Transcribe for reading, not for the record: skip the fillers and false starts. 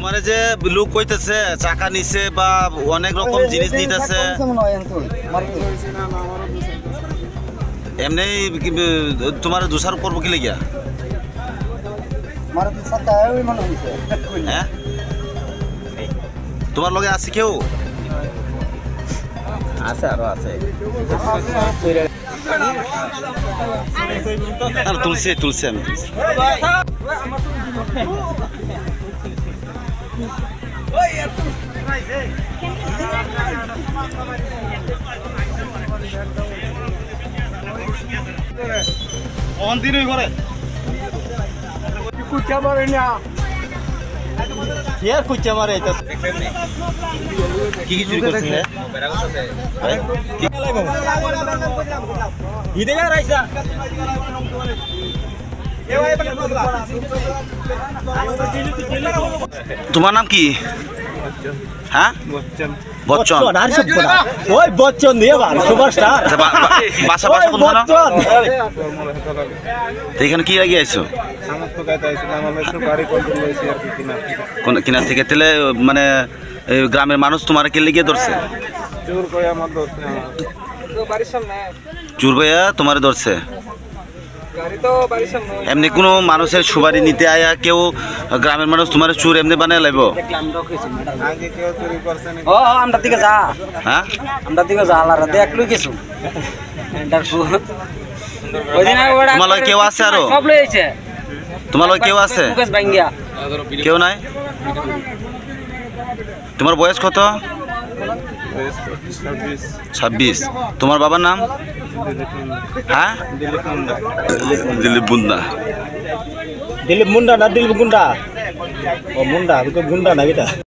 তোমার যে লোক কইতেছে চাকা নিছে বা অনেক রকম জিনিস নিতেছে এমনি তোমার দোষার করবো কি লাগিয়া হ্যাঁ তোমার লগে আছে কেউ আছে আরো আছে তুলছি তুলছি আমি দিন করে কুচা মারে না यार कुछ हमारे কি কি চুরি করছে তোমার নাম কি হ্যাঁ বচ্চন ওই বচ্চন দিয়ে সুপারস্টার বাসা বাসা কোনখানে এখানে কি লাগিয়ে আইছো কিনার থেকে তেলে মানে গ্রামের মানুষ তোমার কে লিগে ধরছে চুর কইয়া তোমার ধরছে এমনি কোনো মানুষের সুবারি নিতে আয়া কেউ গ্রামের মানুষ তোমার চুর এমনি বানায় লাইব আমরা দিকে যা হ্যাঁ আমরা দিকে যা আলাদা দেখলু কিছু তোমার লগে কেউ আছে আরো তোমার লগে কেউ আছে কেউ নাই তোমার বয়স কত 26 তোমার বাবার নাম হ্যাঁ দিলীপ মুন্ডা দিলীপ মুন্ডা না দিলীপ গুন্ডা ও মুন্ডা গুন্ডা না এটা